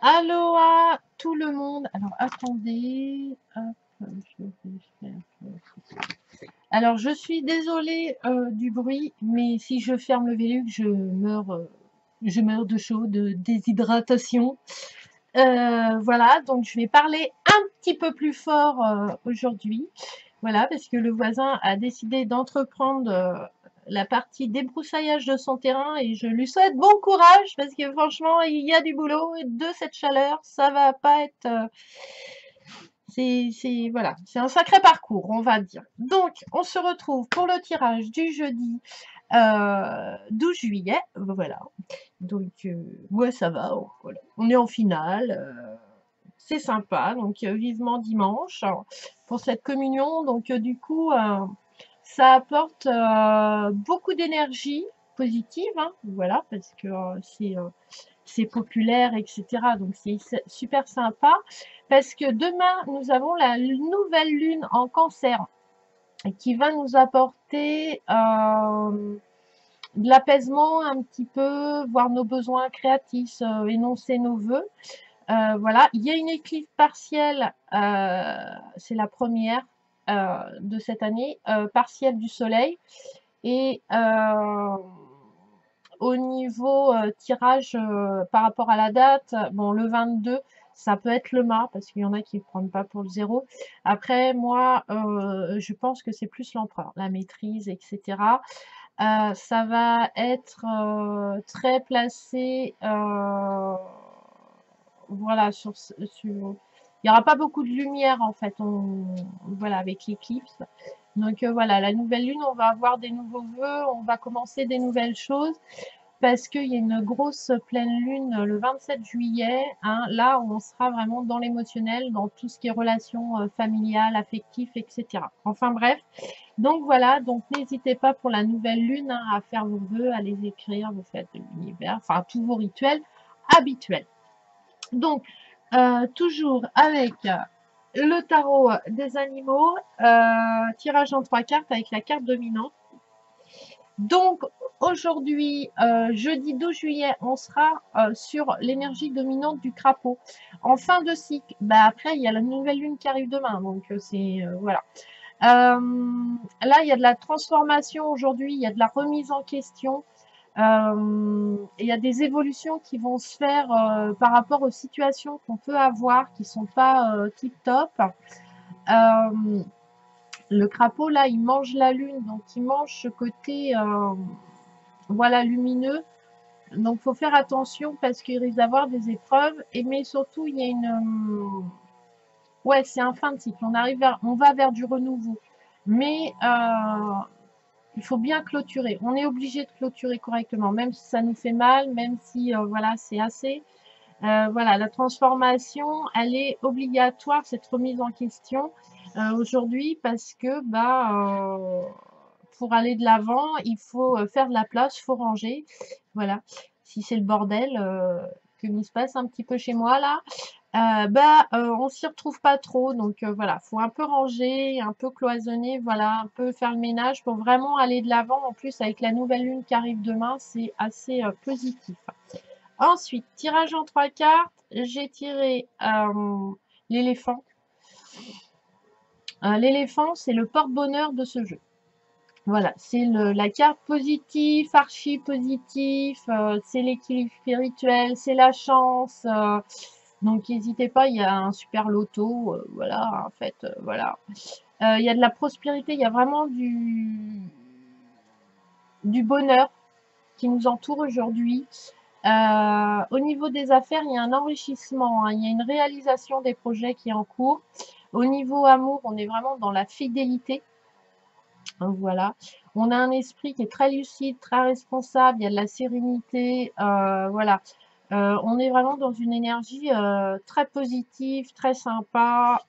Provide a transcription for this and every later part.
Aloha tout le monde. Alors attendez, hop, je vais faire. Alors je suis désolée du bruit, mais si je ferme le Velux, je meurs de chaud, de déshydratation. Voilà, donc je vais parler un petit peu plus fort aujourd'hui. Voilà, parce que le voisin a décidé d'entreprendre la partie débroussaillage de son terrain et je lui souhaite bon courage parce que franchement, il y a du boulot et de cette chaleur, ça va pas être... voilà, c'est un sacré parcours, on va dire. Donc, on se retrouve pour le tirage du jeudi 12 juillet. Voilà. Donc, ouais, ça va. Voilà. On est en finale. C'est sympa. Donc, vivement dimanche pour cette communion. Donc, du coup, ça apporte beaucoup d'énergie positive. Hein, voilà, parce que c'est populaire, etc. Donc, c'est super sympa. Parce que demain, nous avons la nouvelle lune en cancer qui va nous apporter de l'apaisement un petit peu, voir nos besoins créatifs, énoncer nos vœux. Voilà, il y a une éclipse partielle, c'est la première de cette année, partielle du soleil. Et au niveau tirage par rapport à la date, bon, le 22, ça peut être le mât, parce qu'il y en a qui ne prennent pas pour le 0. Après, moi, je pense que c'est plus l'empereur, la maîtrise, etc. Ça va être très placé, voilà, il n'y aura pas beaucoup de lumière en fait, voilà, avec l'éclipse. Donc voilà, la nouvelle lune, on va avoir des nouveaux vœux, on va commencer des nouvelles choses parce qu'il y a une grosse pleine lune le 27 juillet. Hein, là, on sera vraiment dans l'émotionnel, dans tout ce qui est relations familiales, affectives, etc. Enfin bref, donc voilà, donc n'hésitez pas pour la nouvelle lune hein, à faire vos vœux, à les écrire, vous faites de l'univers, enfin tous vos rituels habituels. Donc, toujours avec le tarot des animaux, tirage en 3 cartes avec la carte dominante. Donc, aujourd'hui, jeudi 12 juillet, on sera sur l'énergie dominante du crapaud. En fin de cycle, bah après, il y a la nouvelle lune qui arrive demain, donc c'est... voilà. Là, il y a de la transformation aujourd'hui, il y a de la remise en question. Il y a des évolutions qui vont se faire par rapport aux situations qu'on peut avoir qui sont pas tip-top. Le crapaud, là, il mange la lune, donc il mange ce côté voilà, lumineux. Donc, il faut faire attention parce qu'il risque d'avoir des épreuves. Mais surtout, il y a une... ouais, c'est un fin de cycle. On va vers du renouveau. Mais il faut bien clôturer. On est obligé de clôturer correctement, même si ça nous fait mal, même si voilà, c'est assez. Voilà, la transformation, elle est obligatoire, cette remise en question aujourd'hui, parce que pour aller de l'avant, il faut faire de la place, il faut ranger. Voilà, si c'est le bordel, comme il se passe un petit peu chez moi là, on s'y retrouve pas trop. Donc voilà, faut un peu ranger, un peu cloisonner, voilà, un peu faire le ménage pour vraiment aller de l'avant. En plus, avec la nouvelle lune qui arrive demain, c'est assez positif. Ensuite, tirage en 3 cartes, j'ai tiré l'éléphant. L'éléphant, c'est le porte-bonheur de ce jeu. Voilà, c'est la carte positive, archi positif, c'est l'équilibre spirituel, c'est la chance. Donc n'hésitez pas, il y a un super loto, voilà, en fait, voilà. Il y a de la prospérité, il y a vraiment du bonheur qui nous entoure aujourd'hui. Au niveau des affaires, il y a un enrichissement, hein, il y a une réalisation des projets qui est en cours. Au niveau amour, on est vraiment dans la fidélité. Voilà. On a un esprit qui est très lucide, très responsable, il y a de la sérénité, voilà. On est vraiment dans une énergie très positive, très sympa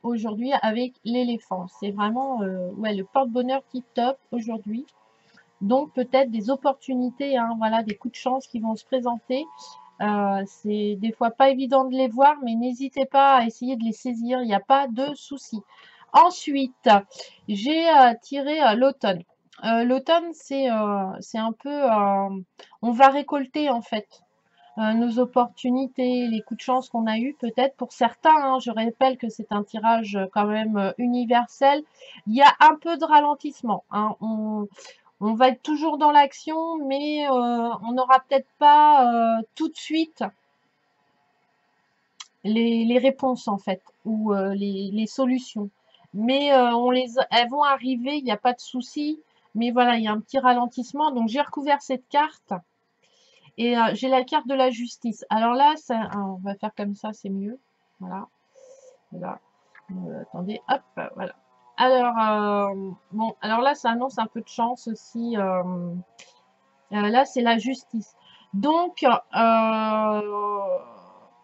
aujourd'hui avec l'éléphant. C'est vraiment ouais, le porte-bonheur tip-top aujourd'hui. Donc peut-être des opportunités, hein, voilà, des coups de chance qui vont se présenter. C'est des fois pas évident de les voir, mais n'hésitez pas à essayer de les saisir, il n'y a pas de souci. Ensuite, j'ai tiré l'automne. L'automne, c'est un peu... on va récolter en fait. nos opportunités, les coups de chance qu'on a eu peut-être pour certains, hein, je rappelle que c'est un tirage quand même universel. Il y a un peu de ralentissement, hein, on va être toujours dans l'action, mais on n'aura peut-être pas tout de suite les réponses en fait, ou les solutions. Mais elles vont arriver, il n'y a pas de souci. Mais voilà, il y a un petit ralentissement. Donc j'ai recouvert cette carte et j'ai la carte de la justice. Alors là, on va faire comme ça, c'est mieux. Voilà. Voilà. Attendez, hop, voilà. Alors, bon, alors là, ça annonce un peu de chance aussi. Là, c'est la justice. Donc,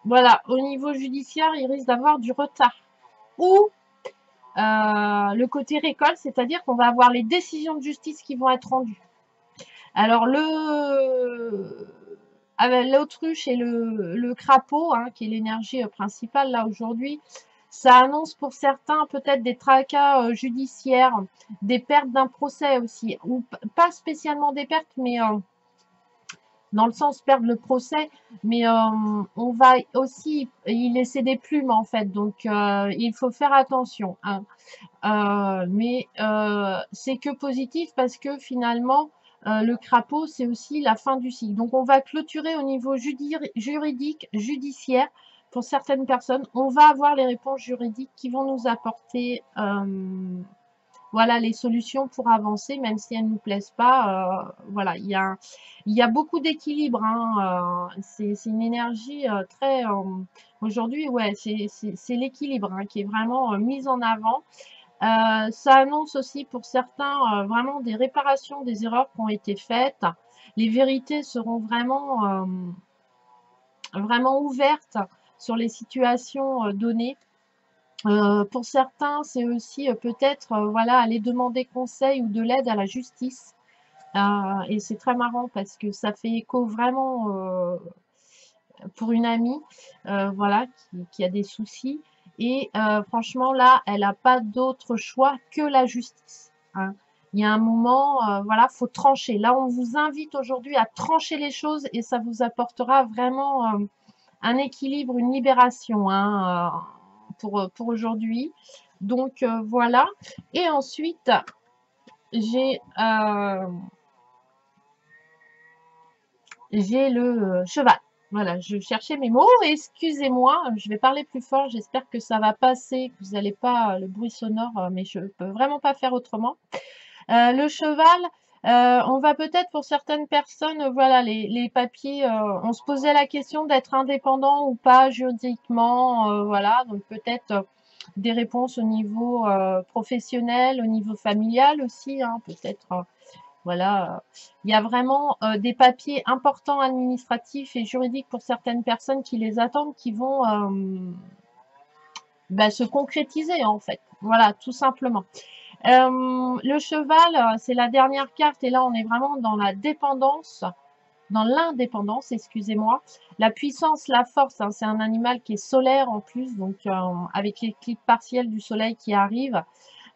voilà, au niveau judiciaire, il risque d'avoir du retard. Ou le côté récolte, c'est-à-dire qu'on va avoir les décisions de justice qui vont être rendues. Alors, l'autruche et le crapaud, hein, qui est l'énergie principale là aujourd'hui, ça annonce pour certains peut-être des tracas judiciaires, des pertes d'un procès aussi, ou pas spécialement des pertes, mais dans le sens perdre le procès, mais on va aussi y laisser des plumes en fait, donc il faut faire attention, hein. Mais c'est que positif parce que finalement, le crapaud, c'est aussi la fin du cycle. Donc on va clôturer au niveau juridique, judiciaire, pour certaines personnes. On va avoir les réponses juridiques qui vont nous apporter voilà, les solutions pour avancer, même si elles ne nous plaisent pas. Voilà, il y a beaucoup d'équilibre, hein, c'est une énergie très... aujourd'hui, ouais, c'est l'équilibre hein, qui est vraiment mis en avant. Ça annonce aussi pour certains vraiment des réparations des erreurs qui ont été faites. Les vérités seront vraiment ouvertes sur les situations données. Pour certains, c'est aussi peut-être voilà, aller demander conseil ou de l'aide à la justice. Et c'est très marrant parce que ça fait écho vraiment pour une amie voilà, qui a des soucis. Et franchement, là, elle n'a pas d'autre choix que la justice, hein. Il y a un moment, voilà, faut trancher. Là, on vous invite aujourd'hui à trancher les choses et ça vous apportera vraiment un équilibre, une libération hein, pour aujourd'hui. Donc voilà. Et ensuite, j'ai le cheval. Voilà, je cherchais mes mots. Excusez-moi, je vais parler plus fort. J'espère que ça va passer, que vous n'allez pas le bruit sonore, mais je peux vraiment pas faire autrement. Le cheval, on va peut-être pour certaines personnes, voilà, les papiers, on se posait la question d'être indépendant ou pas juridiquement, voilà, donc peut-être des réponses au niveau professionnel, au niveau familial aussi, hein, peut-être, voilà, il y a vraiment des papiers importants administratifs et juridiques pour certaines personnes qui les attendent, qui vont bah, se concrétiser en fait, voilà, tout simplement. Le cheval, c'est la dernière carte et là on est vraiment dans la dépendance, dans l'indépendance, excusez-moi. La puissance, la force, hein, c'est un animal qui est solaire en plus, donc avec l'éclipse partielle du soleil qui arrive.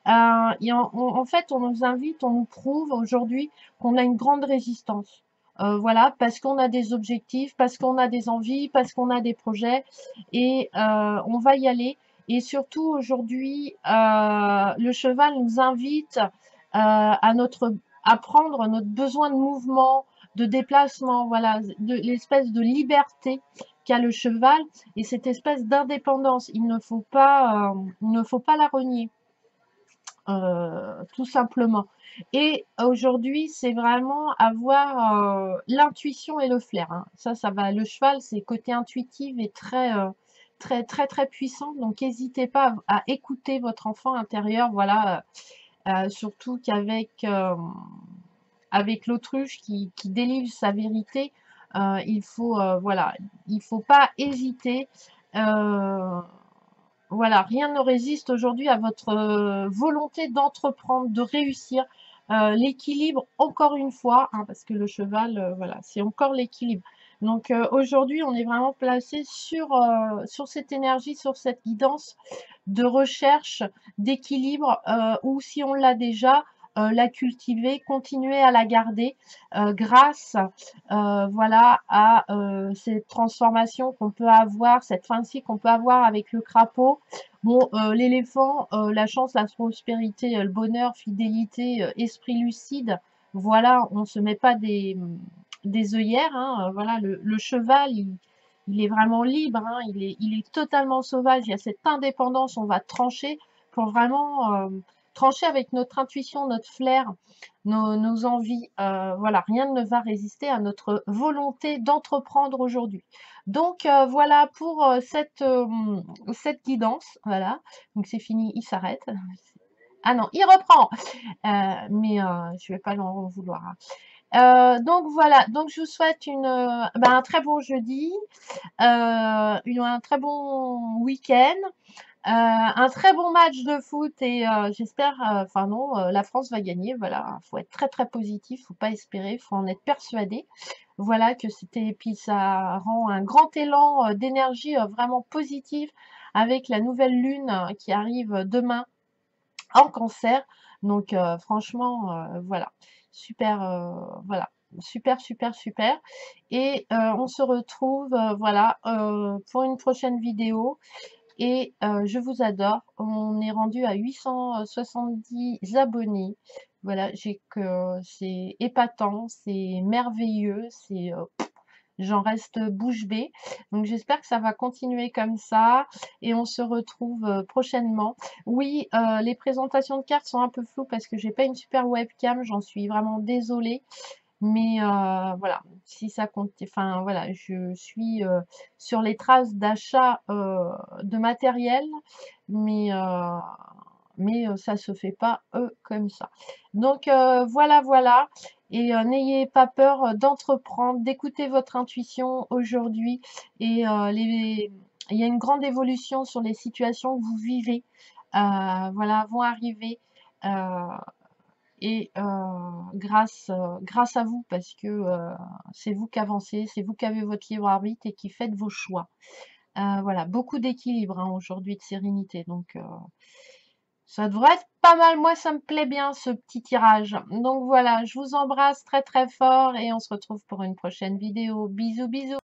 En fait, on nous invite, on nous prouve aujourd'hui qu'on a une grande résistance. Voilà, parce qu'on a des objectifs, parce qu'on a des envies, parce qu'on a des projets et on va y aller. Et surtout aujourd'hui, le cheval nous invite à prendre notre besoin de mouvement, de déplacement, voilà, de l'espèce de liberté qu'a le cheval et cette espèce d'indépendance. Il ne faut pas la renier. Tout simplement. Et aujourd'hui, c'est vraiment avoir l'intuition et le flair, hein. Ça va. Le cheval, c'est côté intuitif et très puissant. Donc, n'hésitez pas à écouter votre enfant intérieur. Voilà, surtout qu'avec avec l'autruche qui délivre sa vérité, voilà, il faut pas hésiter. Voilà, rien ne résiste aujourd'hui à votre volonté d'entreprendre, de réussir. L'équilibre, encore une fois, hein, parce que le cheval, voilà, c'est encore l'équilibre. Donc aujourd'hui, on est vraiment placé sur cette énergie, sur cette guidance de recherche, d'équilibre, ou si on l'a déjà, la cultiver, continuer à la garder grâce voilà, à cette transformation qu'on peut avoir, cette fin de cycle qu'on peut avoir avec le crapaud. Bon, l'éléphant, la chance, la prospérité, le bonheur, fidélité, esprit lucide, voilà, on ne se met pas des œillères, hein, voilà, le cheval, il est vraiment libre, hein, il est totalement sauvage, il y a cette indépendance, on va trancher pour vraiment trancher avec notre intuition, notre flair, nos envies, voilà, rien ne va résister à notre volonté d'entreprendre aujourd'hui. Donc voilà pour cette guidance, voilà, donc c'est fini, il s'arrête. Ah non, il reprend, mais je vais pas l'en vouloir, hein. Donc voilà, donc je vous souhaite un très bon jeudi, un très bon week-end, un très bon match de foot et j'espère, enfin non, la France va gagner, voilà, faut être très très positif, faut pas espérer, faut en être persuadé, voilà que c'était, puis ça rend un grand élan d'énergie vraiment positive avec la nouvelle lune qui arrive demain en cancer. Donc franchement, voilà, super, voilà, super, super, super. Et on se retrouve, voilà, pour une prochaine vidéo. Et je vous adore. On est rendu à 870 abonnés. Voilà, c'est épatant, c'est merveilleux, j'en reste bouche bée. Donc j'espère que ça va continuer comme ça et on se retrouve prochainement. Oui, les présentations de cartes sont un peu floues parce que j'ai pas une super webcam, j'en suis vraiment désolée. Mais voilà, si ça compte, enfin voilà, je suis sur les traces d'achat de matériel, mais ça se fait pas comme ça. Donc voilà, voilà. Et n'ayez pas peur d'entreprendre, d'écouter votre intuition aujourd'hui. Et il y a une grande évolution sur les situations que vous vivez. Voilà, vont arriver. Et grâce à vous, parce que c'est vous qui avancez, c'est vous qui avez votre libre arbitre et qui faites vos choix. Voilà, beaucoup d'équilibre hein, aujourd'hui, de sérénité. Donc, ça devrait être pas mal. Moi, ça me plaît bien, ce petit tirage. Donc voilà, je vous embrasse très très fort et on se retrouve pour une prochaine vidéo. Bisous, bisous.